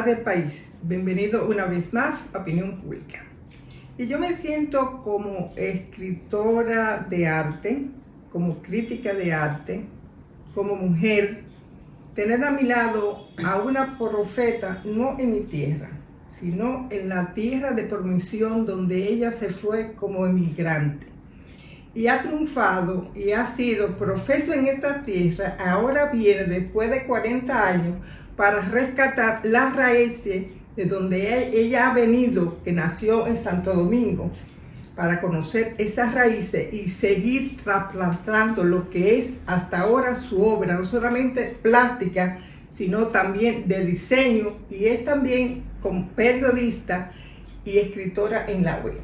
ciudad del país. Bienvenido una vez más a Opinión Pública. Y yo me siento como escritora de arte, como crítica de arte, como mujer, tener a mi lado a una profeta, no en mi tierra, sino en la tierra de promisión donde ella se fue como emigrante. Y ha triunfado y ha sido profeso en esta tierra. Ahora viene después de 40 años para rescatar las raíces de donde ella ha venido, que nació en Santo Domingo, para conocer esas raíces y seguir trasplantando lo que es hasta ahora su obra, no solamente plástica, sino también de diseño, y es también como periodista y escritora en la web.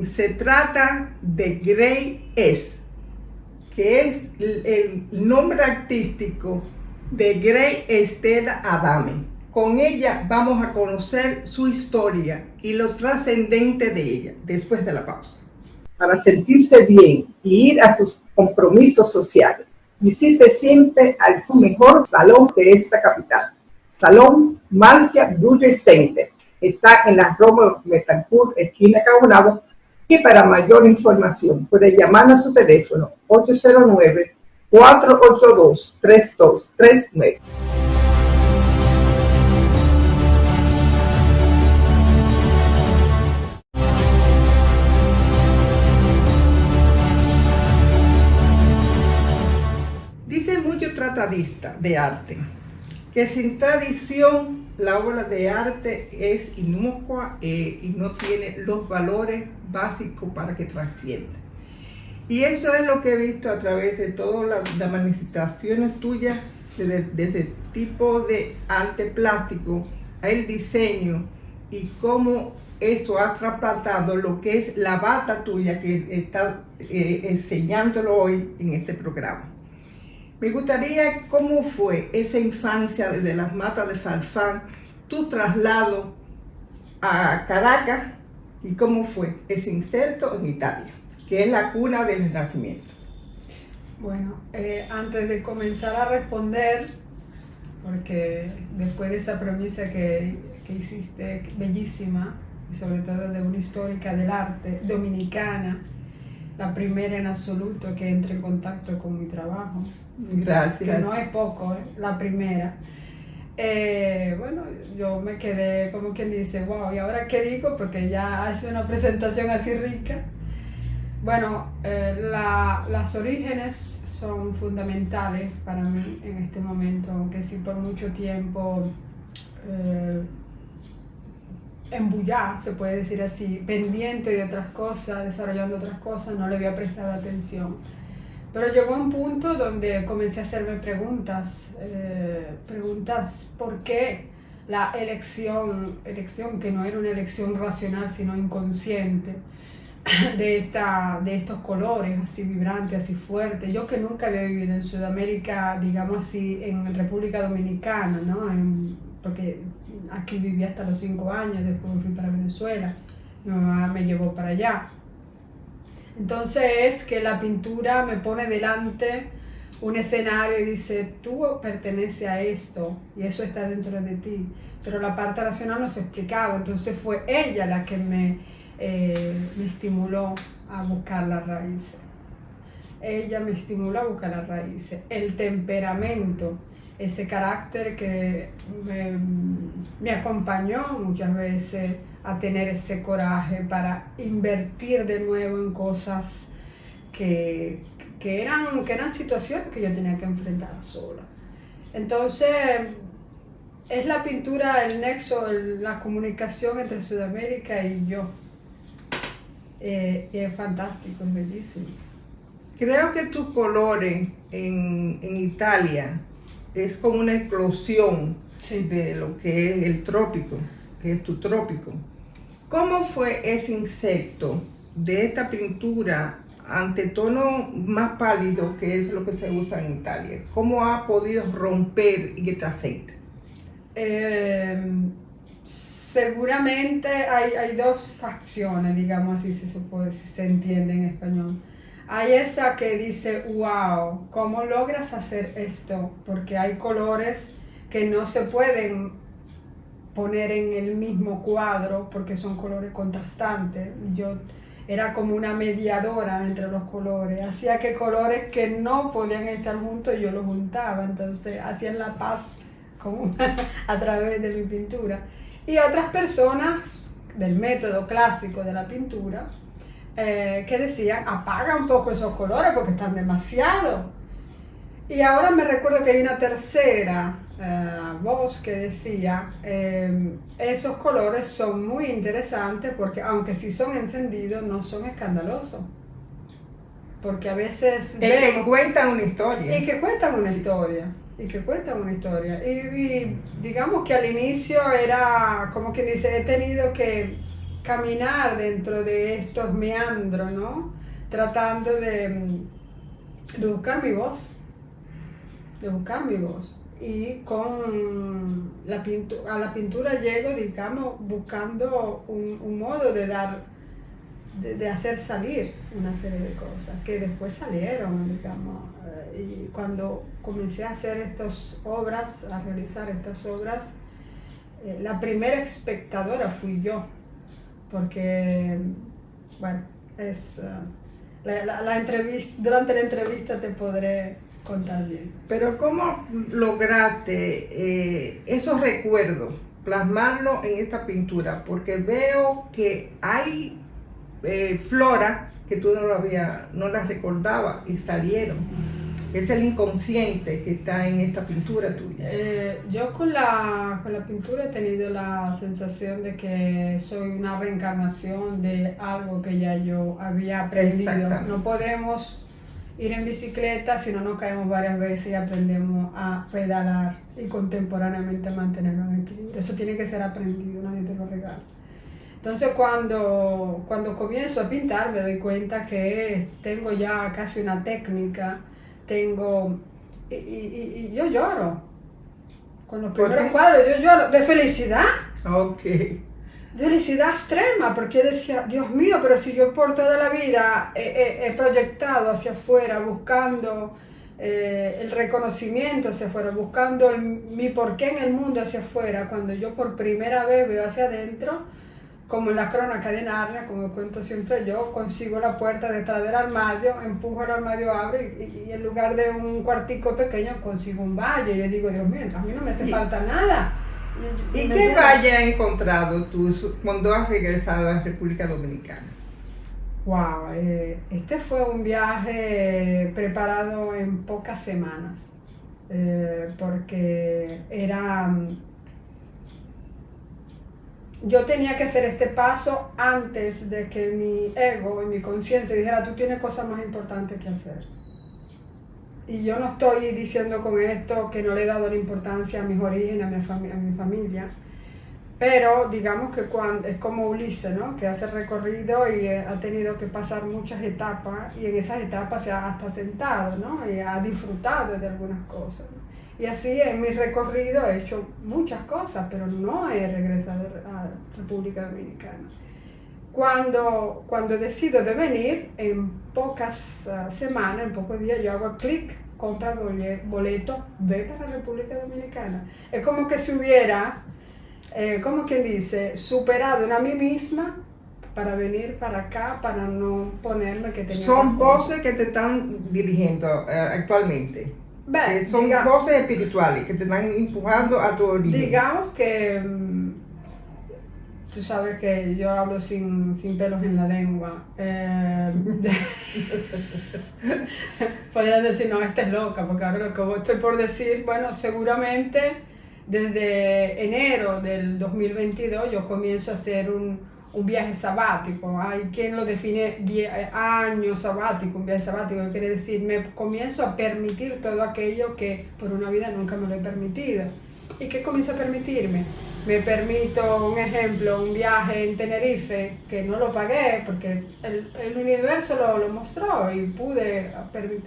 Se trata de Grace S., que es el nombre artístico de Grace Estela Adame. Con ella vamos a conocer su historia y lo trascendente de ella después de la pausa. Para sentirse bien y ir a sus compromisos sociales, visite siempre al su mejor salón de esta capital, Salón Marcia Beauty Center. Está en la Rómulo Betancourt, esquina Caonabo, y para mayor información puede llamar a su teléfono 809-482-3239. Dice mucho tratadista de arte que sin tradición la obra de arte es inocua y no tiene los valores básicos para que trascienda. Y eso es lo que he visto a través de todas las manifestaciones tuyas, desde el tipo de arte plástico, el diseño, y cómo eso ha trasplantado lo que es la bata tuya que está enseñándolo hoy en este programa. Me gustaría cómo fue esa infancia desde las matas de Farfán, tu traslado a Caracas, y cómo fue ese inserto en Italia, que es la cuna del Renacimiento. Bueno, antes de comenzar a responder, porque después de esa premisa que hiciste, bellísima, y sobre todo de una histórica del arte dominicana, la primera en absoluto que entre en contacto con mi trabajo. Gracias. Que no es poco, la primera. Bueno, yo me quedé como quien dice, wow, ¿y ahora qué digo? Porque ya hace una presentación así rica. Bueno, las orígenes son fundamentales para mí en este momento, aunque sí por mucho tiempo embullada, se puede decir así, pendiente de otras cosas, desarrollando otras cosas, no le había prestado atención. Pero llegó un punto donde comencé a hacerme preguntas ¿por qué la elección que no era una elección racional sino inconsciente, de estos colores así vibrantes, así fuertes? Yo que nunca había vivido en Sudamérica, digamos así, en República Dominicana, ¿no? Porque aquí viví hasta los 5 años, después me fui para Venezuela, mi mamá me llevó para allá. Entonces es que la pintura me pone delante un escenario y dice, tú perteneces a esto y eso está dentro de ti, pero la parte racional no se explicaba. Entonces fue ella la que me estimuló a buscar las raíces. Ella me estimuló a buscar las raíces. El temperamento, ese carácter que me acompañó muchas veces a tener ese coraje para invertir de nuevo en cosas que eran situaciones que yo tenía que enfrentar sola. Entonces, es la pintura el nexo, la comunicación entre Sudamérica y yo. Y es fantástico, es bellísimo. Creo que tus colores en Italia es como una explosión, sí, de lo que es el trópico, que es tu trópico. ¿Cómo fue ese insecto de esta pintura ante tono más pálido, que es lo que se usa en Italia? ¿Cómo ha podido romper y que trascende? Seguramente hay dos facciones, digamos así, si se entiende en español. Hay esa que dice, wow, ¿cómo logras hacer esto? Porque hay colores que no se pueden poner en el mismo cuadro porque son colores contrastantes. Yo era como una mediadora entre los colores, hacía que colores que no podían estar juntos yo los juntaba, entonces hacían la paz a través de mi pintura. Y otras personas del método clásico de la pintura que decían, apaga un poco esos colores porque están demasiado. Y ahora me recuerdo que hay una tercera voz que decía, esos colores son muy interesantes porque aunque sí son encendidos, no son escandalosos. Porque a veces... que cuentan una historia. Y que cuentan una historia. Y digamos que al inicio era, como que dice, he tenido que caminar dentro de estos meandros, ¿no? Tratando de buscar mi voz. Y con a la pintura llego, digamos, buscando un modo de hacer salir una serie de cosas que después salieron, digamos. Y cuando comencé a hacer a realizar estas obras, la primera espectadora fui yo, porque, bueno, durante la entrevista te podré contar bien. Pero ¿cómo lograste esos recuerdos, plasmarlo en esta pintura? Porque veo que hay flora que tú no las recordabas y salieron. Es el inconsciente que está en esta pintura tuya. Yo con la pintura he tenido la sensación de que soy una reencarnación de algo que ya yo había aprendido. No podemos ir en bicicleta si no nos caemos varias veces y aprendemos a pedalar y contemporáneamente mantenernos en equilibrio. Eso tiene que ser aprendido, nadie te lo regala. Entonces cuando comienzo a pintar me doy cuenta que tengo ya casi una técnica, y yo lloro. Con los primeros cuadros yo lloro de felicidad. Okay. Felicidad extrema, porque yo decía, Dios mío, pero si yo por toda la vida he proyectado hacia afuera, buscando el reconocimiento hacia afuera, buscando mi porqué en el mundo hacia afuera, cuando yo por primera vez veo hacia adentro, como en la crónica de Narnia, como cuento siempre yo, consigo la puerta detrás del armario, empujo el armario, abro y en lugar de un cuartico pequeño consigo un valle. Y yo digo, Dios mío, a mí no me hace falta nada. ¿Y qué valle has encontrado tú cuando has regresado a la República Dominicana? Wow, este fue un viaje preparado en pocas semanas, porque yo tenía que hacer este paso antes de que mi ego y mi conciencia dijera, tú tienes cosas más importantes que hacer. Y yo no estoy diciendo con esto que no le he dado la importancia a mis orígenes, a mi familia, pero digamos que es como Ulises, ¿no? Que hace recorrido y ha tenido que pasar muchas etapas, y en esas etapas se ha hasta sentado, ¿no? Y ha disfrutado de algunas cosas, ¿no? Y así en mi recorrido he hecho muchas cosas, pero no he regresado a República Dominicana. Cuando decido de venir, en pocas semanas, en pocos días, yo hago clic, compra el boleto, vete a la República Dominicana. Es como que se hubiera, como quien dice, superado en a mí misma para venir para acá, para no ponerme que tenía... Son voces que te están dirigiendo actualmente. Son voces espirituales que te están empujando a tu origen. Digamos que tú sabes que yo hablo sin pelos en la lengua. Podrías decir, no, esta es loca, porque ahora lo que estoy por decir, bueno, seguramente desde enero del 2022 yo comienzo a hacer un viaje sabático. Hay quien lo define 10 años sabático, un viaje sabático, quiere decir, me comienzo a permitir todo aquello que por una vida nunca me lo he permitido. ¿Y qué comienzo a permitirme? Me permito, un ejemplo, un viaje en Tenerife, que no lo pagué porque el universo lo mostró y pude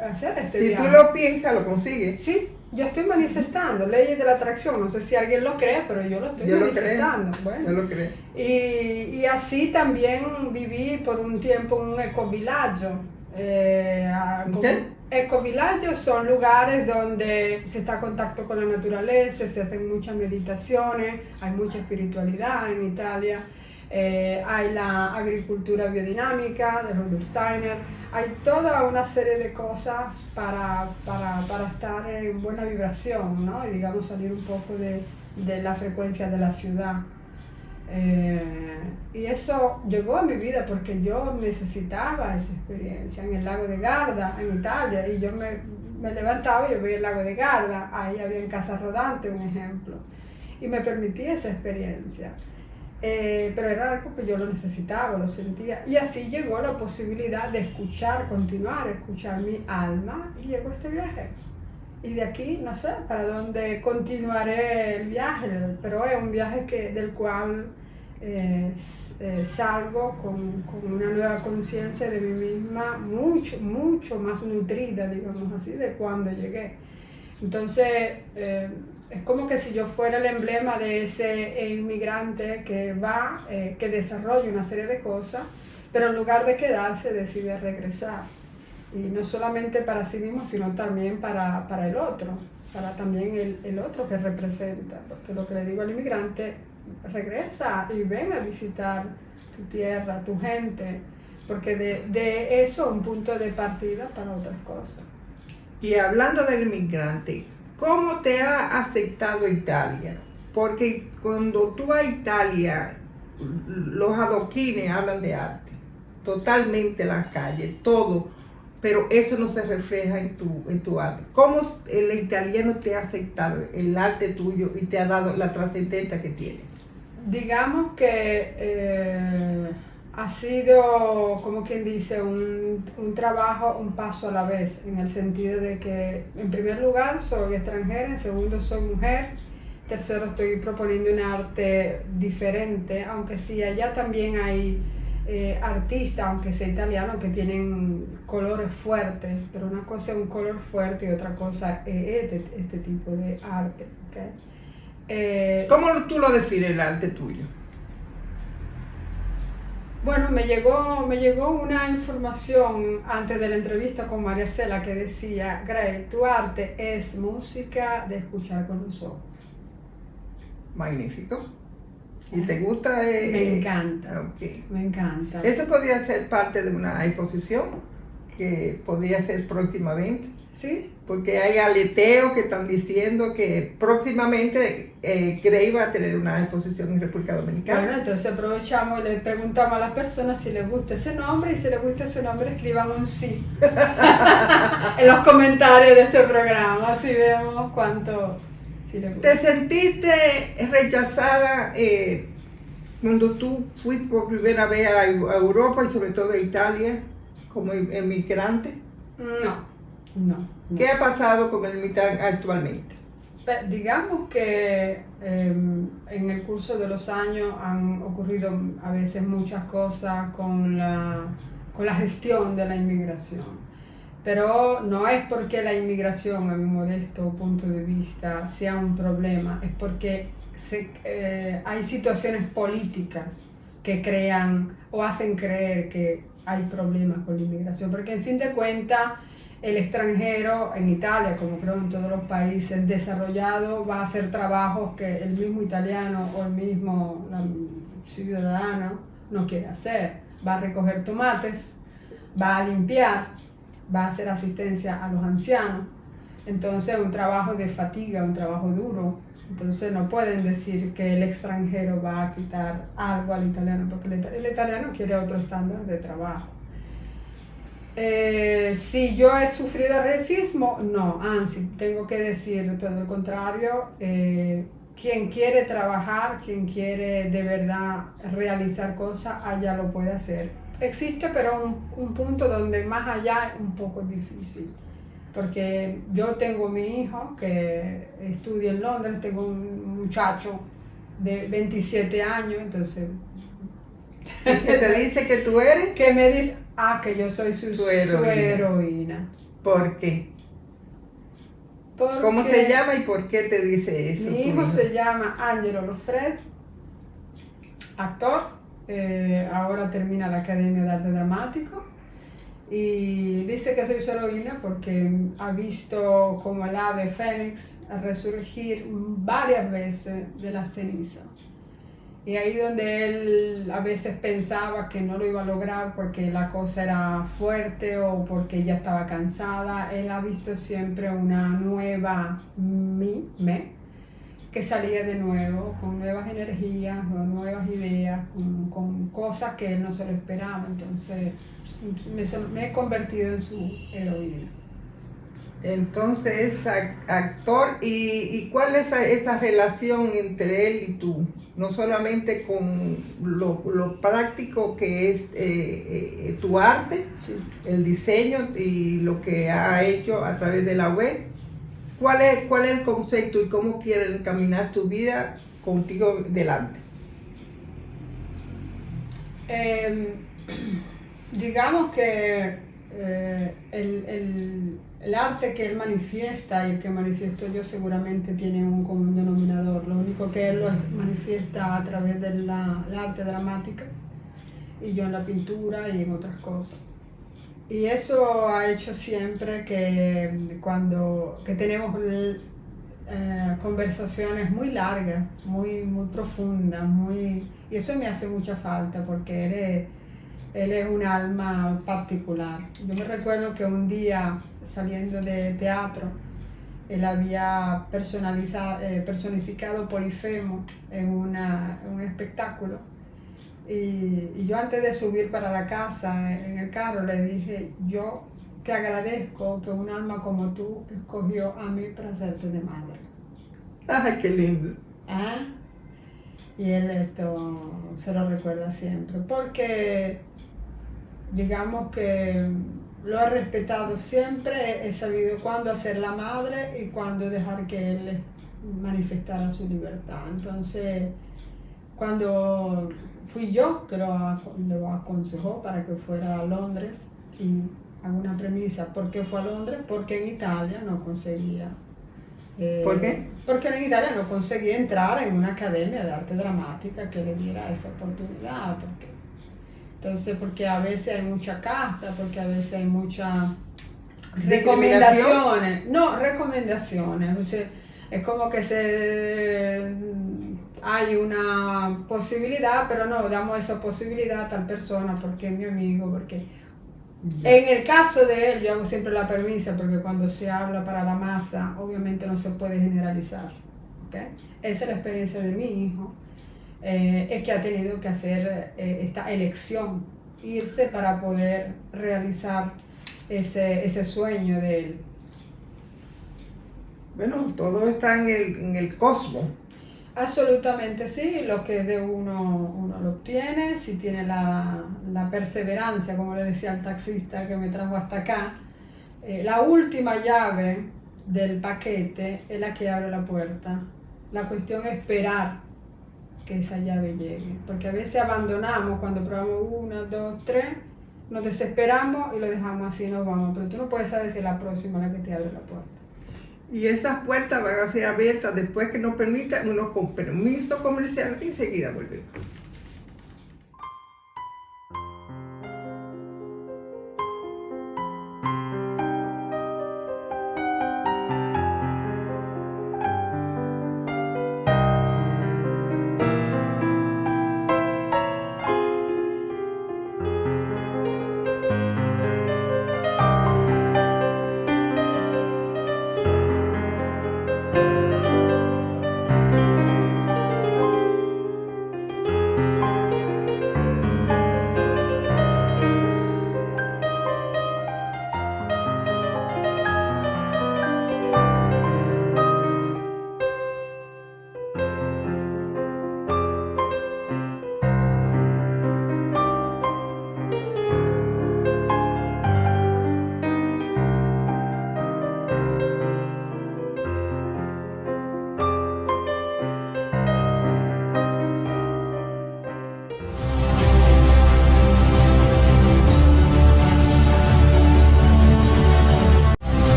hacer este viaje. Si tú lo piensas, lo consigues. Sí, yo estoy manifestando leyes de la atracción, no sé si alguien lo cree, pero yo lo estoy manifestando. Bueno, yo lo creo. Y así también viví por un tiempo en un ecovillaggio ¿Qué? Ecovillages son lugares donde se está en contacto con la naturaleza, se hacen muchas meditaciones, hay mucha espiritualidad en Italia. Hay la agricultura biodinámica de Rudolf Steiner, hay toda una serie de cosas para estar en buena vibración, ¿no? Y digamos salir un poco de la frecuencia de la ciudad. Y eso llegó a mi vida porque yo necesitaba esa experiencia en el lago de Garda, en Italia, y yo me levantaba y yo veía el lago de Garda, ahí había casas rodantes, un ejemplo, y me permitía esa experiencia. Pero era algo que yo lo necesitaba, lo sentía, y así llegó la posibilidad de escuchar, continuar a escuchar mi alma, y llegó este viaje. Y de aquí, no sé para dónde continuaré el viaje, pero es un viaje del cual salgo con una nueva conciencia de mí misma, mucho más nutrida, digamos así, de cuando llegué. Entonces, es como que si yo fuera el emblema de ese inmigrante que va, que desarrolla una serie de cosas, pero en lugar de quedarse decide regresar. Y no solamente para sí mismo, sino también para el otro, para también el otro que representa. Porque lo que le digo al inmigrante, regresa y ven a visitar tu tierra, tu gente, porque de eso un punto de partida para otras cosas. Y hablando del inmigrante, ¿cómo te ha aceptado Italia? Porque cuando tú vas a Italia, los adoquines hablan de arte, totalmente las calles, todo, pero eso no se refleja en tu arte. ¿Cómo el italiano te ha aceptado el arte tuyo y te ha dado la trascendencia que tienes? Digamos que ha sido, como quien dice, un trabajo, un paso a la vez, en el sentido de que, en primer lugar, soy extranjera, en segundo, soy mujer, tercero, estoy proponiendo un arte diferente, aunque sí, allá también hay artistas, aunque sea italiano, que tienen colores fuertes, pero una cosa es un color fuerte y otra cosa es este tipo de arte, ¿okay? ¿Cómo tú lo defines el arte tuyo? Bueno, me llegó una información antes de la entrevista con María Cela que decía: Grey, tu arte es música de escuchar con los ojos. Magnífico. ¿Y te gusta? Me encanta. Okay. Me encanta. Eso podría ser parte de una exposición que podría ser próximamente. ¿Sí? Porque hay aleteos que están diciendo que próximamente Grey va a tener una exposición en República Dominicana. Bueno, entonces aprovechamos y le preguntamos a las personas si les gusta ese nombre, y si les gusta ese nombre escriban un sí en los comentarios de este programa, así vemos cuánto sí les gusta. ¿Te sentiste rechazada cuando tú fuiste por primera vez a Europa y sobre todo a Italia como emigrante? No. ¿Qué ha pasado con el migrante actualmente? Digamos que en el curso de los años han ocurrido a veces muchas cosas con la gestión de la inmigración, pero no es porque la inmigración, a mi modesto punto de vista, sea un problema, es porque hay situaciones políticas que crean o hacen creer que hay problemas con la inmigración, porque en fin de cuentas el extranjero en Italia, como creo en todos los países desarrollados, va a hacer trabajos que el mismo italiano o el mismo ciudadano no quiere hacer. Va a recoger tomates, va a limpiar, va a hacer asistencia a los ancianos. Entonces, un trabajo de fatiga, un trabajo duro. Entonces, no pueden decir que el extranjero va a quitar algo al italiano, porque el italiano quiere otro estándar de trabajo. Si yo he sufrido racismo, no, anzi, tengo que decir todo lo contrario. Quien quiere trabajar, quien quiere de verdad realizar cosas, allá lo puede hacer. Existe, pero un punto donde más allá es un poco difícil, porque yo tengo mi hijo que estudia en Londres, tengo un muchacho de 27 años, entonces... ¿Qué te dice que tú eres? Que me dice, que yo soy su heroína. ¿Por qué? Porque ¿cómo se llama y por qué te dice eso? Mi hijo se llama Angelo Lofred, actor, ahora termina la Academia de Arte Dramático, Y dice que soy su heroína porque ha visto como el ave fénix resurgir varias veces de la ceniza. Y ahí donde él a veces pensaba que no lo iba a lograr porque la cosa era fuerte o porque ya estaba cansada, él ha visto siempre una nueva me, que salía de nuevo con nuevas energías, con nuevas ideas, con cosas que él no se lo esperaba. Entonces me he convertido en su heroína. Entonces es actor. ¿Y cuál es esa relación entre él y tú? No solamente con lo práctico que es tu arte, Sí. el diseño y lo que ha hecho a través de la web. ¿Cuál es el concepto y cómo quieres encaminar tu vida contigo delante? Digamos que el arte que él manifiesta y el que manifiesto yo seguramente tiene un común denominador. Lo único que él lo manifiesta a través del arte dramática y yo en la pintura y en otras cosas. Y eso ha hecho siempre que que tenemos conversaciones muy largas, muy profundas, y eso me hace mucha falta porque él es un alma particular. Yo me recuerdo que un día saliendo de teatro, él había personificado Polifemo en un espectáculo. Y yo antes de subir para la casa en el carro le dije, yo te agradezco que un alma como tú escogió a mí para hacerte de madre. ¡Ay, qué lindo! ¿Ah? Y él esto se lo recuerda siempre, porque digamos que lo he respetado siempre, he sabido cuándo hacer la madre y cuándo dejar que él manifestara su libertad. Entonces, cuando fui yo que lo aconsejó para que fuera a Londres, y hago una premisa, ¿por qué fue a Londres? Porque en Italia no conseguía. ¿Por qué? Porque en Italia no conseguía entrar en una academia de arte dramática que le diera esa oportunidad. Entonces, porque a veces hay mucha casta, porque a veces hay muchas recomendaciones. No, recomendaciones. O sea, es como que hay una posibilidad, pero no damos esa posibilidad a tal persona porque es mi amigo, porque en el caso de él yo hago siempre la premisa porque cuando se habla para la masa obviamente no se puede generalizar, ¿okay? Esa es la experiencia de mi hijo, es que ha tenido que hacer esta elección, irse para poder realizar ese sueño de él. Bueno, todo está en el cosmos. Absolutamente sí, lo que es de uno lo obtiene, si tiene la perseverancia, como le decía al taxista que me trajo hasta acá. La última llave del paquete es la que abre la puerta. La cuestión es esperar que esa llave llegue, porque a veces abandonamos cuando probamos 1, 2, 3, nos desesperamos y lo dejamos así y nos vamos, pero tú no puedes saber si es la próxima la que te abre la puerta. Y esas puertas van a ser abiertas después que nos permitan unos con permiso comercial y enseguida volvemos.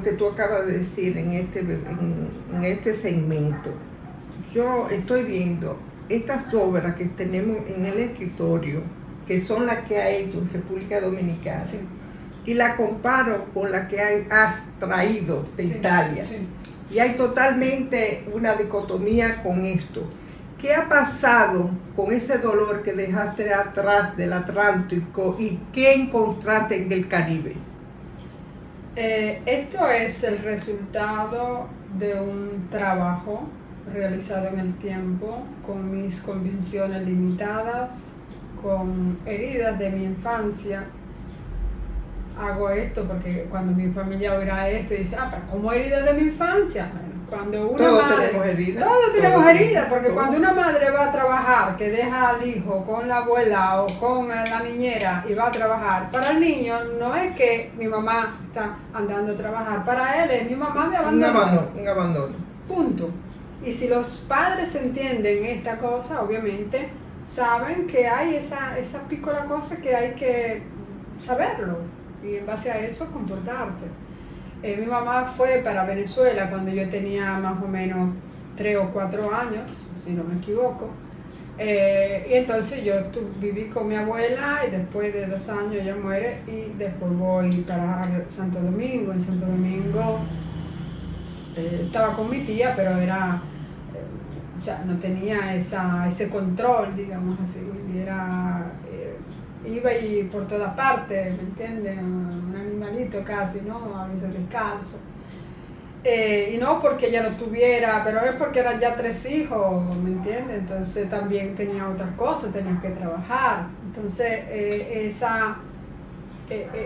Que tú acabas de decir en este segmento, yo estoy viendo estas obras que tenemos en el escritorio, que son las que ha hecho en República Dominicana, Sí. y la comparo con la que has traído de Sí, Italia. sí. Y hay totalmente una dicotomía con esto. ¿Qué ha pasado con ese dolor que dejaste atrás del Atlántico y qué encontraste en el Caribe? Esto es el resultado de un trabajo realizado en el tiempo, con mis convicciones limitadas, con heridas de mi infancia. Hago esto porque cuando mi familia oirá esto y dice, pero ¿cómo heridas de mi infancia? Bueno, cuando una Todos madre, tenemos heridas. todos tenemos heridas, porque todos. cuando una madre va a trabajar, que deja al hijo con la abuela o con la niñera y va a trabajar, para el niño no es que mi mamá está andando a trabajar, para él es mi mamá me abandonó. Un abandono. Punto. Y si los padres entienden esta cosa, obviamente saben que hay esa pícola cosa que hay que saberlo y en base a eso comportarse. Mi mamá fue para Venezuela cuando yo tenía más o menos 3 o 4 años, si no me equivoco. Y entonces yo viví con mi abuela y después de 2 años ella muere y después voy para Santo Domingo. En Santo Domingo estaba con mi tía, pero era, o sea, no tenía ese control, digamos así, y era, iba y por todas partes, ¿me entiendes? Un animalito casi, ¿no? A veces descalzo. Y no porque ella no tuviera, pero es porque eran ya 3 hijos, ¿me entiendes? Entonces también tenía otras cosas, tenía que trabajar. Entonces,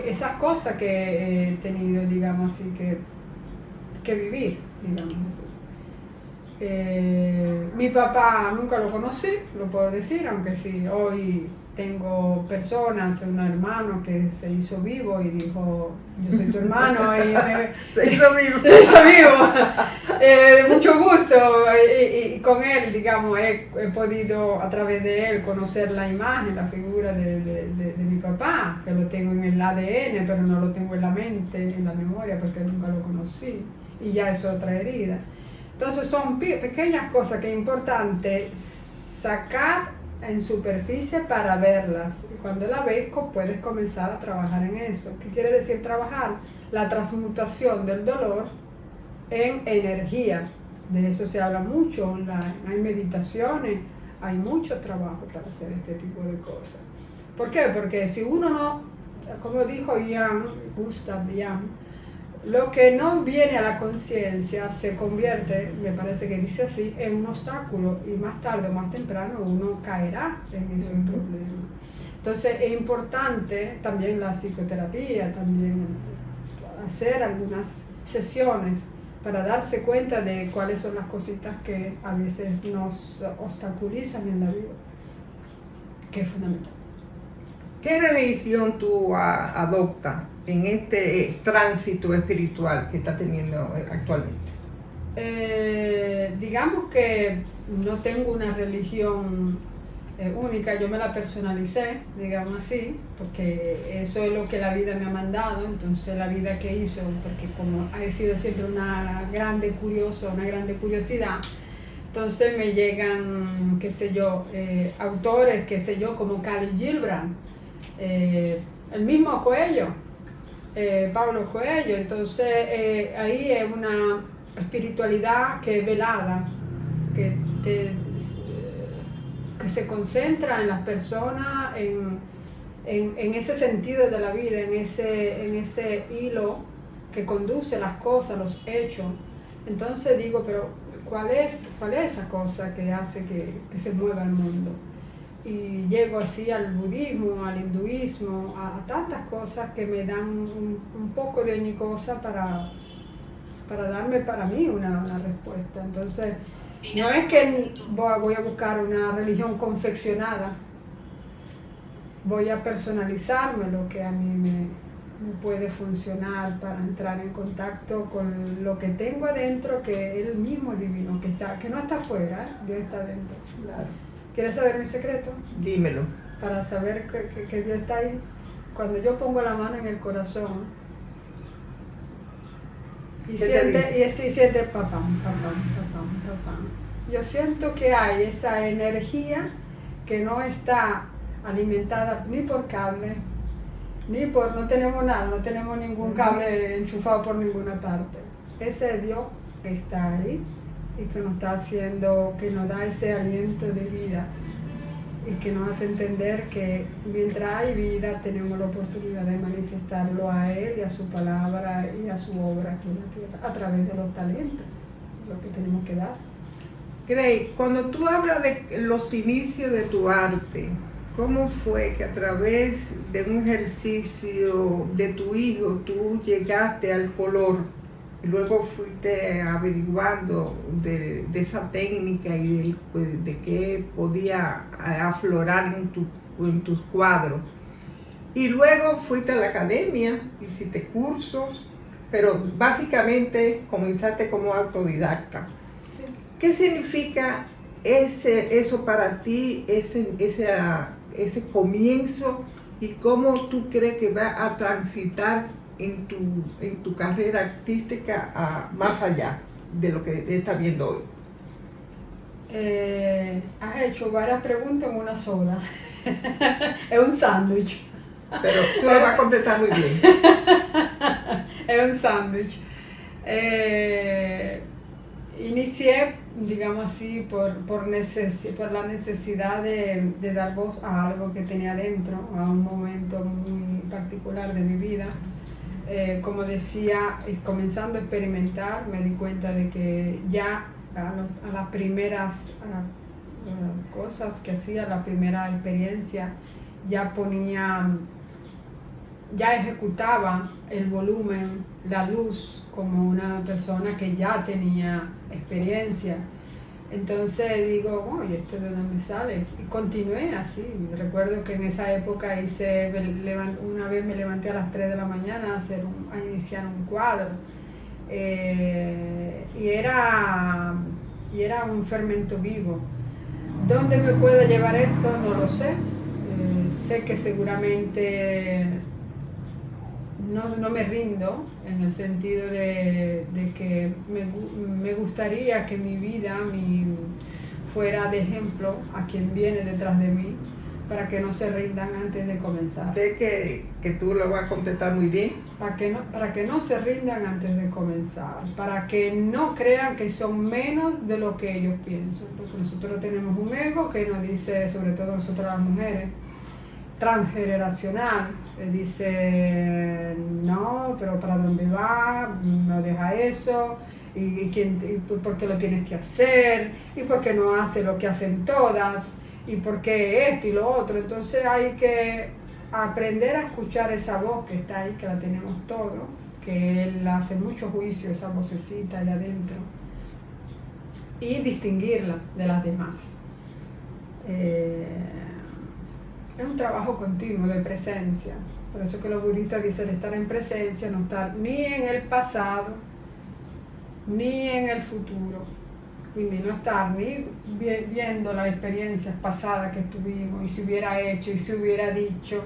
esas cosas que he tenido, digamos así, que vivir, digamos así. Mi papá nunca lo conocí, lo puedo decir, aunque sí, hoy tengo personas, un hermano que se hizo vivo y dijo, yo soy tu hermano, y se hizo vivo. Se hizo vivo. De mucho gusto, y con él, digamos, he podido a través de él conocer la imagen, la figura de mi papá, que lo tengo en el ADN, pero no lo tengo en la mente, en la memoria, porque nunca lo conocí, y ya es otra herida. Entonces son pequeñas cosas que es importante sacar en superficie para verlas. Y cuando la ves, puedes comenzar a trabajar en eso. ¿Qué quiere decir trabajar? La transmutación del dolor en energía. De eso se habla mucho online. Hay meditaciones, hay mucho trabajo para hacer este tipo de cosas. ¿Por qué? Porque si uno no, como dijo Gustav Jung, lo que no viene a la conciencia se convierte, me parece que dice así, en un obstáculo y más tarde o más temprano uno caerá en esos problemas. Entonces es importante también la psicoterapia, también hacer algunas sesiones para darse cuenta de cuáles son las cositas que a veces nos obstaculizan en la vida, que es fundamental. ¿Qué religión tú adoptas en este tránsito espiritual que está teniendo actualmente? Digamos que no tengo una religión única, yo me la personalicé, digamos así, porque eso es lo que la vida me ha mandado. Entonces la vida que hizo, porque como ha sido siempre una grande curiosidad, entonces me llegan, qué sé yo, autores, qué sé yo, como Khalil Gibran, el mismo Coelho, Pablo Coelho. Entonces ahí es una espiritualidad que es velada, que se concentra en las personas, en ese sentido de la vida, en ese hilo que conduce las cosas, los hechos. Entonces digo, pero ¿cuál es esa cosa que hace que se mueva el mundo? Y llego así al budismo, al hinduismo, a tantas cosas que me dan un poco de otra cosa para darme para mí una respuesta. Entonces, no es que voy a buscar una religión confeccionada, voy a personalizarme lo que a mí me puede funcionar para entrar en contacto con lo que tengo adentro, que es el mismo divino, que no está afuera, Dios está adentro. Claro. ¿Quieres saber mi secreto? Dímelo. Para saber que Dios está ahí, cuando yo pongo la mano en el corazón y siente papam, papam, papam, papam, Yo siento que hay esa energía que no está alimentada ni por cable, no tenemos nada, no tenemos ningún cable enchufado por ninguna parte. Ese Dios que está ahí y que nos está haciendo, que nos da ese aliento de vida y que nos hace entender que mientras hay vida tenemos la oportunidad de manifestarlo a Él y a su palabra y a su obra aquí en la tierra a través de los talentos, lo que tenemos que dar. Grey, cuando tú hablas de los inicios de tu arte, ¿cómo fue que a través de un ejercicio de tu hijo tú llegaste al color y luego fuiste averiguando de esa técnica y de qué podía aflorar en tus cuadros? Y luego fuiste a la academia, hiciste cursos, pero básicamente comenzaste como autodidacta. Sí. ¿Qué significa eso para ti, ese comienzo, y cómo tú crees que va a transitar en tu carrera artística más allá de lo que estás viendo hoy? Has hecho varias preguntas en una sola. Es un sándwich. Pero tú lo vas a contestar muy bien. Es un sándwich. Inicié, digamos así, por la necesidad de dar voz a algo que tenía dentro, a un momento muy particular de mi vida. Como decía, comenzando a experimentar, me di cuenta de que ya a las primeras cosas que hacía, la primera experiencia, ya ejecutaba el volumen, la luz, como una persona que ya tenía experiencia. Entonces digo, ¿y esto de dónde sale? Y continué así. Recuerdo que en esa época una vez me levanté a las 3 de la mañana a iniciar un cuadro. Y era un fermento vivo. ¿Dónde me puede llevar esto? No lo sé. Sé que seguramente no me rindo, en el sentido de que me gustaría que mi vida fuera de ejemplo a quien viene detrás de mí, para que no se rindan antes de comenzar. Sé que tú lo vas a contestar muy bien. Para que no se rindan antes de comenzar, para que no crean que son menos de lo que ellos piensan, porque nosotros tenemos un ego que nos dice, sobre todo nosotras las mujeres, transgeneracional, dice, no, pero ¿para dónde va? No deja eso, y por qué lo tienes que hacer, y por qué no hace lo que hacen todas, y por qué esto y lo otro. Entonces hay que aprender a escuchar esa voz que está ahí, que la tenemos todos, que él hace mucho juicio, esa vocecita allá adentro, y distinguirla de las demás. Es un trabajo continuo de presencia. Por eso que los budistas dicen estar en presencia, no estar ni en el pasado ni en el futuro. Quindi no estar ni viendo las experiencias pasadas que tuvimos, y si hubiera hecho, y si hubiera dicho,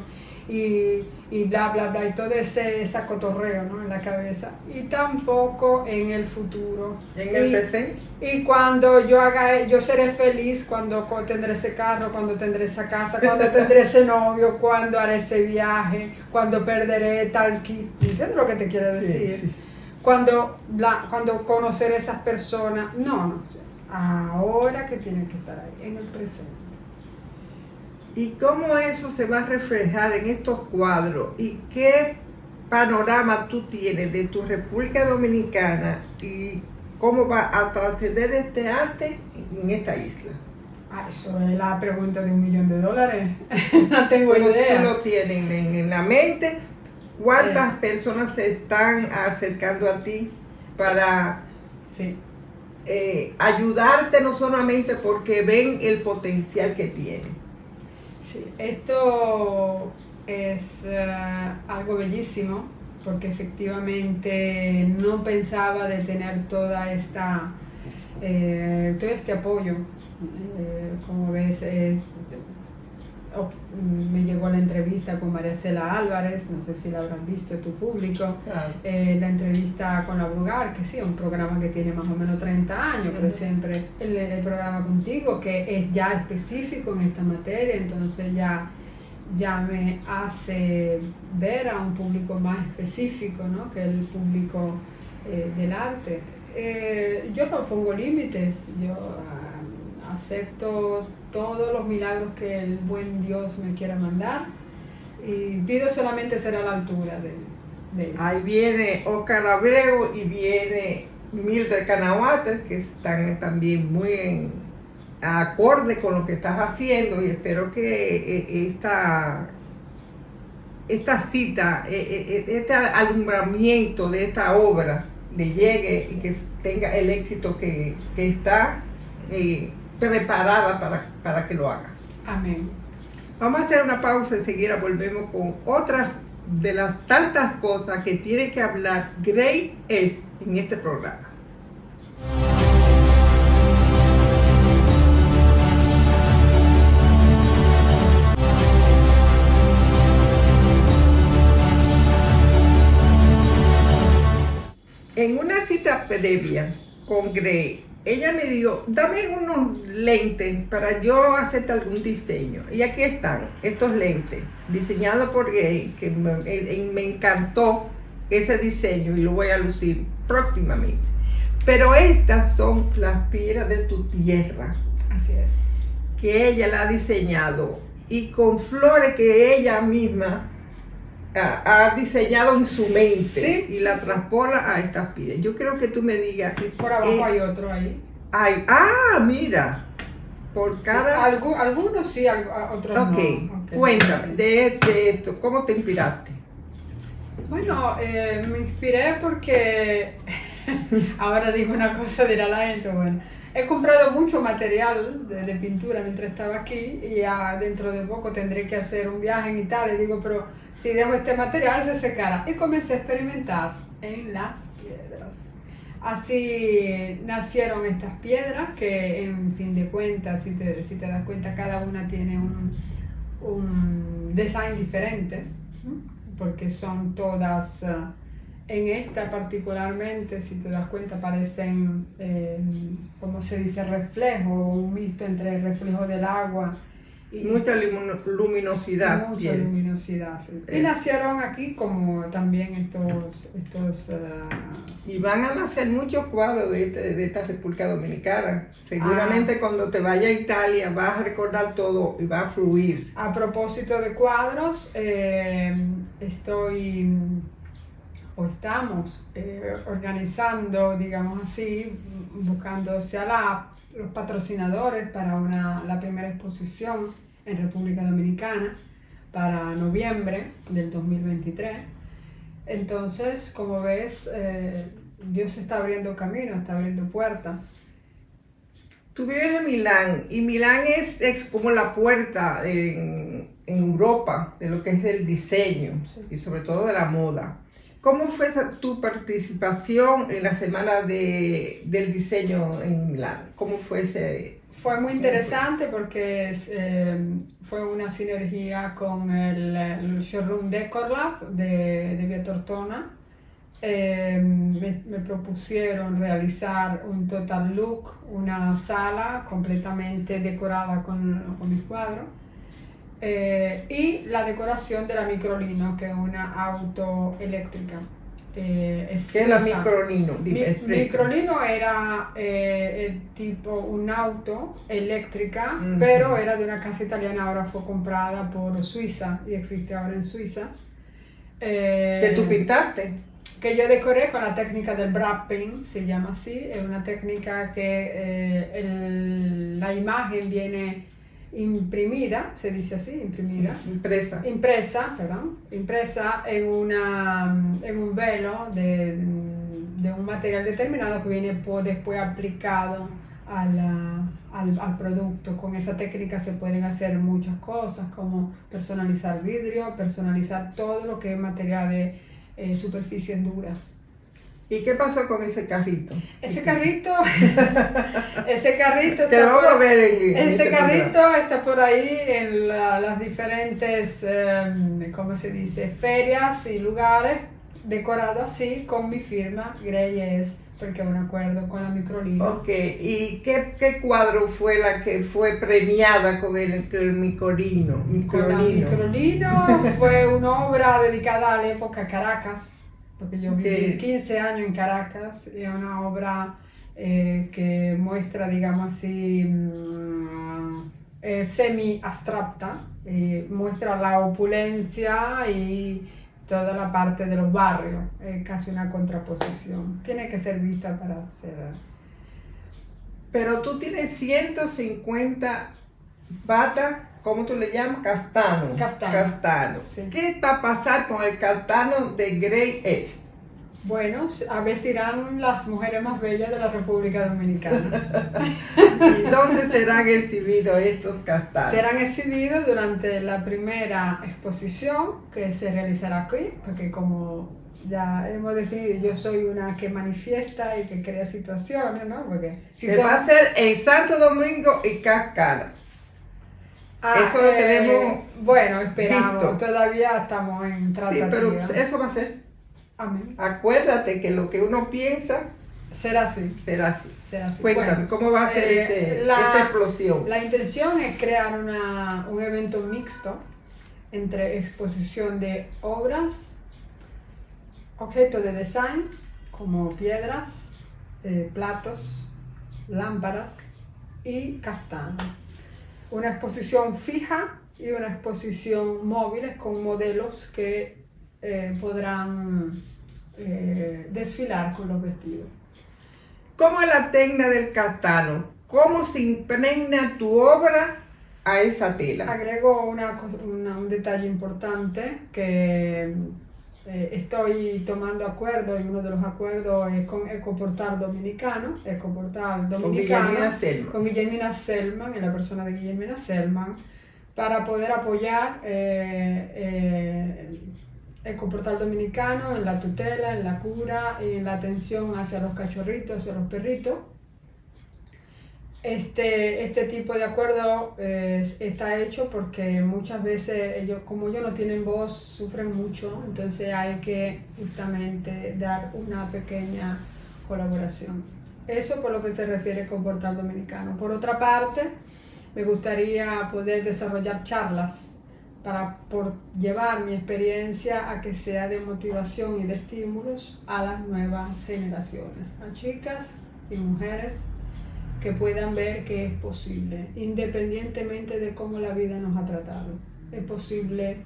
y bla bla bla, y todo ese cotorreo, ¿no?, en la cabeza, y tampoco en el futuro, en el presente. Y cuando yo seré feliz cuando tendré ese carro, cuando tendré esa casa, cuando tendré ese novio, cuando haré ese viaje, cuando perderé tal kit. ¿Entiendes lo que te quiero decir? Sí. Cuando conoceré a esas personas. No, ahora que tienen que estar ahí, en el presente. ¿Y cómo eso se va a reflejar en estos cuadros? ¿Y qué panorama tú tienes de tu República Dominicana y cómo va a trascender este arte en esta isla? Eso es la pregunta de $1.000.000. No tengo idea. ¿Tú lo tienes en la mente? ¿Cuántas personas se están acercando a ti para ayudarte, no solamente porque ven el potencial que tiene? Sí, esto es algo bellísimo, porque efectivamente no pensaba de tener todo este apoyo. Como ves, me llegó la entrevista entrevista con María Cela Álvarez, no sé si la habrán visto tu público, Claro. la entrevista con la Brugar, que sí, es un programa que tiene más o menos 30 años, pero siempre el programa contigo, que es ya específico en esta materia, entonces ya me hace ver a un público más específico, ¿no? Que el público del arte. Yo no pongo límites, yo acepto todos los milagros que el buen Dios me quiera mandar y pido solamente ser a la altura de eso. Ahí viene Óscar Abreu y viene Mildred Canahuates, que están también muy en acorde con lo que estás haciendo, y espero que esta cita, este alumbramiento de esta obra le llegue y que tenga el éxito que está preparada para que lo haga. Amén. Vamos a hacer una pausa, enseguida volvemos con otras de las tantas cosas que tiene que hablar Grey es en este programa. En una cita previa con Grey, ella me dijo, dame unos lentes para yo hacerte algún diseño. Y aquí están, estos lentes, diseñados por Grey, que me encantó ese diseño y lo voy a lucir próximamente. Pero estas son las piedras de tu tierra. Así es. Que ella la ha diseñado y con flores que ella misma ha diseñado en su mente, y la transporta a estas piedras. Yo creo que tú me digas. Sí, por abajo hay otro ahí. Mira, por cada. Sí, algunos sí, otros no. Okay. Cuéntame de esto, ¿cómo te inspiraste? Bueno, me inspiré porque ahora digo una cosa, dirá la gente, bueno, he comprado mucho material de pintura mientras estaba aquí y ya dentro de poco tendré que hacer un viaje en Italia. Digo, pero si dejo este material se secará. Y comencé a experimentar en las piedras. Así nacieron estas piedras que, en fin de cuentas, si te das cuenta, cada una tiene un design diferente, porque son todas, en esta particularmente, si te das cuenta, parecen, ¿cómo se dice?, reflejo, un mixto entre el reflejo del agua y mucha luminosidad. Mucha luminosidad, sí. Y nacieron aquí como también estos y van a nacer muchos cuadros de esta República Dominicana. Seguramente cuando te vayas a Italia vas a recordar todo y va a fluir. A propósito de cuadros, estamos organizando, digamos así, buscando los patrocinadores para la primera exposición en República Dominicana para noviembre del 2023. Entonces, como ves, Dios está abriendo camino, está abriendo puertas. Tú vives en Milán, y Milán es como la puerta en Europa de lo que es el diseño, sí, y sobre todo de la moda. ¿Cómo fue tu participación en la semana del diseño en Milán? ¿Cómo fue ese? Fue muy interesante porque fue una sinergia con el showroom Decor Lab de Via Tortona. Me propusieron realizar un total look, una sala completamente decorada con mis cuadros, y la decoración de la Microlino, que es una auto eléctrica. ¿Qué es la Microlino? Microlino era tipo un auto eléctrica, pero era de una casa italiana, ahora fue comprada por Suiza y existe ahora en Suiza. ¿Que tú pintaste? Que yo decoré con la técnica del wrapping, se llama así. Es una técnica que la imagen viene imprimida, se dice así, impresa en un velo de un material determinado que viene después aplicado al producto. Con esa técnica se pueden hacer muchas cosas, como personalizar vidrio, personalizar todo lo que es material de superficies duras. ¿Y qué pasó con ese carrito? Ese carrito, ese carrito Te lo vamos a ver ese este carrito programa. está por ahí en las diferentes, ¿cómo se dice? Ferias y lugares decorado así con mi firma, Greyes, porque es un acuerdo con la Microlino. Ok, ¿y qué cuadro fue la que fue premiada con el Microlino? Con la Microlino fue una obra dedicada a la época Caracas, porque yo viví 15 años en Caracas, y es una obra que muestra, digamos así, semi-abstracta, muestra la opulencia y toda la parte de los barrios, casi una contraposición. Tiene que ser vista para ser... Pero tú tienes 150 batas, ¿cómo tú le llamas? Castano. Caftano. Sí. ¿Qué va a pasar con el castano de Grey East? Bueno, vestirán las mujeres más bellas de la República Dominicana. ¿Y dónde serán exhibidos estos castanos? Serán exhibidos durante la primera exposición que se realizará aquí, porque como ya hemos definido, yo soy una que manifiesta y que crea situaciones, ¿no? Porque si va a ser en Santo Domingo y Cascada. Eso lo tenemos. Bueno, esperamos, visto. Todavía estamos en tratativa. Sí, pero eso va a ser. Amén. Acuérdate que lo que uno piensa será así. Será así. Será así. Cuéntame, ¿cómo va a ser esa explosión? La intención es crear un evento mixto entre exposición de obras, objetos de design como piedras, platos, lámparas y caftanos. Una exposición fija y una exposición móviles con modelos que podrán desfilar con los vestidos. ¿Cómo es la técnica del castano? ¿Cómo se impregna tu obra a esa tela? Agrego un detalle importante que estoy tomando acuerdo, y uno de los acuerdos es con Ecoportal Dominicano, con Guillermina Selman, en la persona de Guillermina Selman, para poder apoyar Ecoportal Dominicano en la tutela, en la cura y en la atención hacia los cachorritos, hacia los perritos. Este tipo de acuerdo está hecho porque muchas veces ellos, como ellos no tienen voz, sufren mucho, entonces hay que justamente dar una pequeña colaboración. Eso por lo que se refiere a Ecoportal Dominicano. Por otra parte, me gustaría poder desarrollar charlas para llevar mi experiencia a que sea de motivación y de estímulos a las nuevas generaciones, a chicas y mujeres que puedan ver que es posible, independientemente de cómo la vida nos ha tratado. Es posible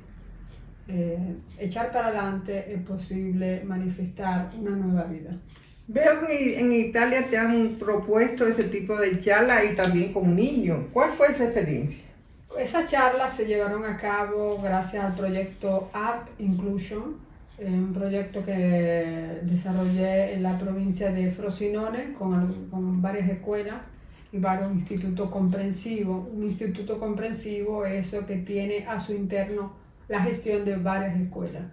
echar para adelante, es posible manifestar una nueva vida. Veo que en Italia te han propuesto ese tipo de charla y también con niños. ¿Cuál fue esa experiencia? Esas charlas se llevaron a cabo gracias al proyecto Art Inclusion, un proyecto que desarrollé en la provincia de Frosinone con varias escuelas y varios institutos comprensivos. Un instituto comprensivo es eso que tiene a su interno la gestión de varias escuelas.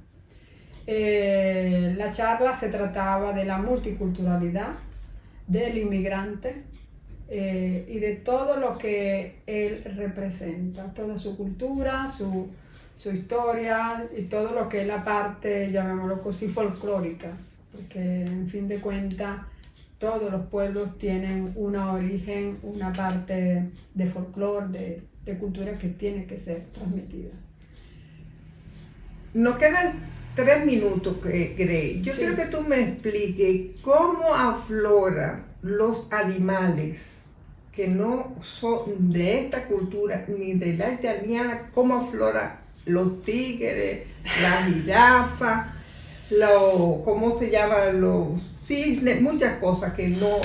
La charla se trataba de la multiculturalidad, del inmigrante, y de todo lo que él representa, toda su cultura, su historia y todo lo que es la parte, llamémoslo así, folclórica, porque en fin de cuentas todos los pueblos tienen un origen, una parte de folclore, de cultura que tiene que ser transmitida. Nos quedan 3 minutos, Grey. Yo quiero que tú me expliques cómo afloran los animales que no son de esta cultura ni de la italiana, cómo afloran los tigres, la jirafa, ¿cómo se llaman? Los cisnes, muchas cosas que no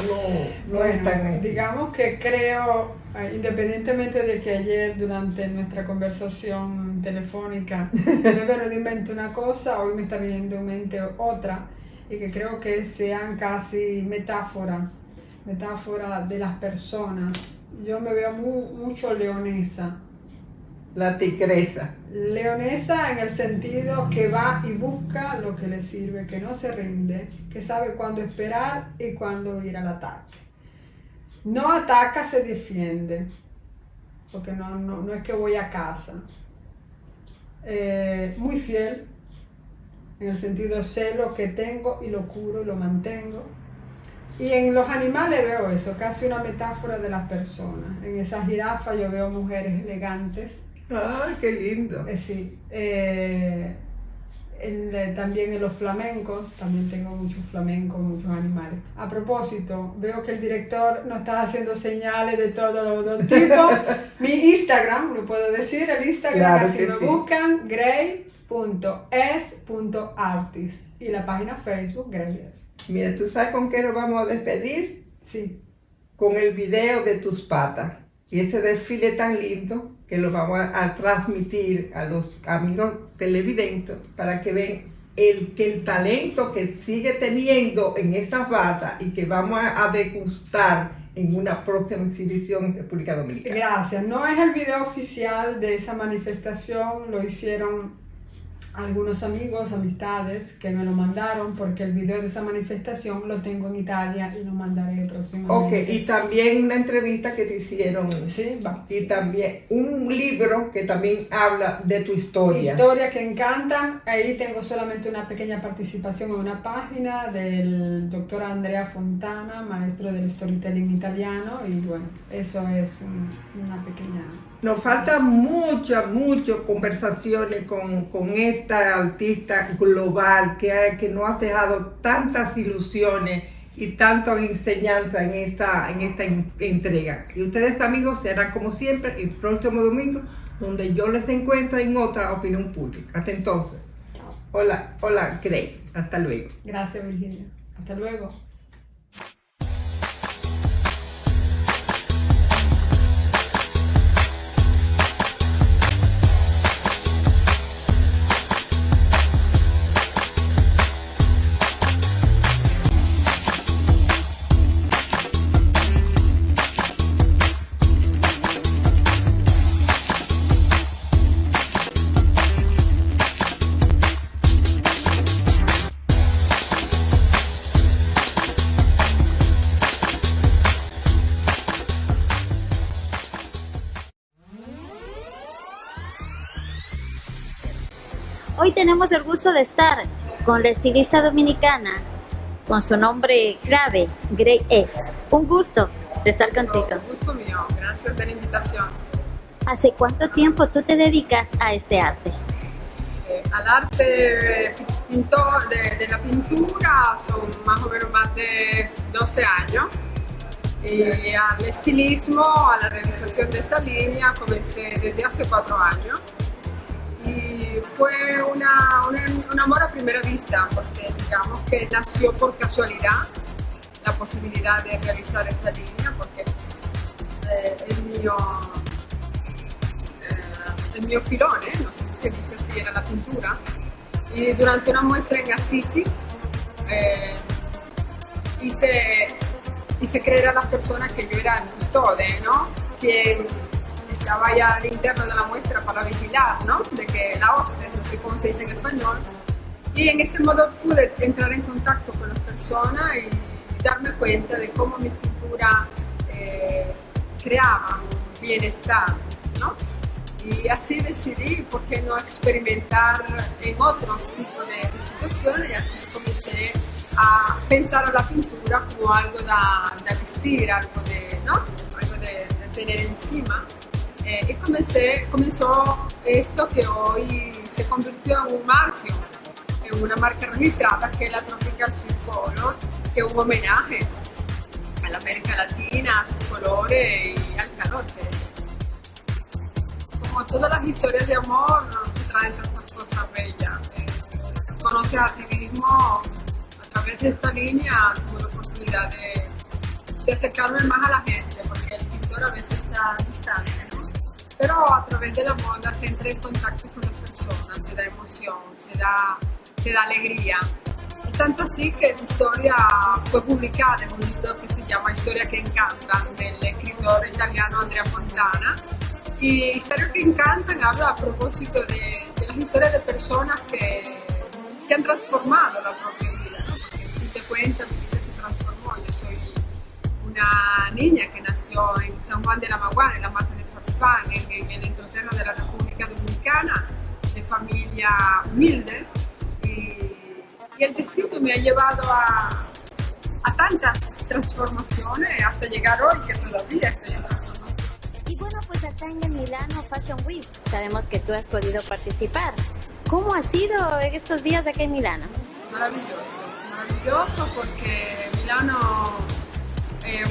están ahí. Digamos que creo, independientemente de que ayer durante nuestra conversación telefónica me vino de mente una cosa, hoy me está viniendo en mente otra, y que creo que sean casi metáfora de las personas. Yo me veo mucho leonesa, La tigresa. Leonesa en el sentido que va y busca lo que le sirve, que no se rinde, que sabe cuándo esperar y cuándo ir al ataque. No ataca, se defiende, porque no es que voy a casa. Muy fiel, en el sentido sé lo que tengo y lo curo y lo mantengo. Y en los animales veo eso, casi una metáfora de las personas. En esa jirafa yo veo mujeres elegantes. ¡Ay, qué lindo! Sí. También en los flamencos, también tengo muchos flamencos, muchos animales. A propósito, veo que el director nos está haciendo señales de todos los tipos. Mi Instagram, lo puedo decir, el Instagram, claro así me buscan, grey.es.artist. Y la página Facebook, Grey. Mira, ¿tú sabes con qué nos vamos a despedir? Sí. Con el video de tus patas. Y ese desfile tan lindo que lo vamos a transmitir a los amigos televidentes para que vean el talento que sigue teniendo en esas patas y que vamos a degustar en una próxima exhibición en República Dominicana. Gracias. No es el video oficial de esa manifestación, lo hicieron algunos amigos, amistades que me lo mandaron porque el video de esa manifestación lo tengo en Italia y lo mandaré próximamente. Ok, y también una entrevista que te hicieron. Sí, va. Y también un libro que también habla de tu historia. Historias que encantan. Ahí tengo solamente una pequeña participación en una página del doctor Andrea Fontana, maestro del storytelling italiano, y bueno, eso es una pequeña... Nos faltan muchas conversaciones con esta artista global que nos ha dejado tantas ilusiones y tantas enseñanzas en esta entrega. Y ustedes, amigos, serán como siempre el próximo domingo, donde yo les encuentre en otra opinión pública. Hasta entonces. Chao. Hola, Grey. Hasta luego. Gracias, Virginia. Hasta luego. Hoy tenemos el gusto de estar con la estilista dominicana, con su nombre clave, Grey S. Un gusto de estar contigo. Un gusto mío, gracias por la invitación. ¿Hace cuánto tiempo tú te dedicas a este arte? Al arte de la pintura son más o menos más de 12 años. Y al estilismo, a la realización de esta línea, comencé desde hace 4 años. Y fue un amor a primera vista, porque digamos que nació por casualidad la posibilidad de realizar esta línea, porque el mío filón, no sé si se dice así, era la pintura. Y durante una muestra en Assisi hice creer a las personas que yo era el custode, ¿no? Quien estaba ya al interno de la muestra para vigilar, ¿no? De que la hostes, no sé cómo se dice en español. Y en ese modo pude entrar en contacto con las personas y darme cuenta de cómo mi pintura creaba bienestar, ¿no? Y así decidí, ¿por qué no experimentar en otros tipos de situaciones? Y así comencé a pensar a la pintura como algo de vestir, algo de, ¿no? Algo de tener encima. Y comenzó esto que hoy se convirtió en un marco, en una marca registrada, que es la Tropical Sweet Color, que es un homenaje a la América Latina, a sus colores y al calor. Como todas las historias de amor, traen tantas cosas bellas. Conoces a ti mismo a través de esta línea, tuve la oportunidad de acercarme más a la gente, porque el pintor a veces está distante, ¿no? Pero a través de la moda se entra en contacto con las personas, se da emoción, se da alegría. Es tanto así que mi historia fue publicada en un libro que se llama Historias que encantan, del escritor italiano Andrea Fontana. Y Historias que Encantan habla a propósito de las historias de personas que han transformado la propia vida, ¿no? Porque si te cuenta, mi vida se transformó. Yo soy una niña que nació en San Juan de la Maguana, en la Mata de Farfán, en el entroterra de la República Dominicana, de familia humilde. Y el destino me ha llevado a tantas transformaciones hasta llegar hoy, que todavía estoy en transformación. Y bueno, pues acá en el Milano Fashion Week sabemos que tú has podido participar. ¿Cómo ha sido estos días acá en Milano? Maravilloso, maravilloso, porque Milano es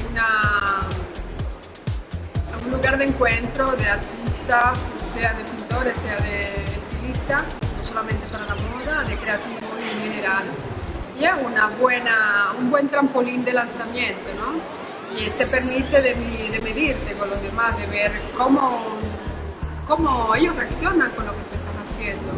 un lugar de encuentro de artistas, sea de pintores, sea de estilistas, no solamente para la moda, de creativos en general. Y es un buen trampolín de lanzamiento, ¿no? Y te permite de medirte con los demás, de ver cómo ellos reaccionan con lo que te están haciendo.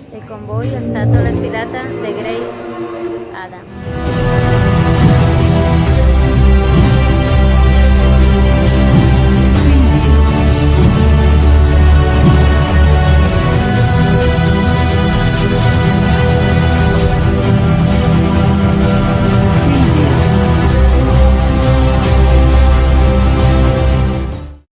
E con voi è stata la sfilata di Grey Adams.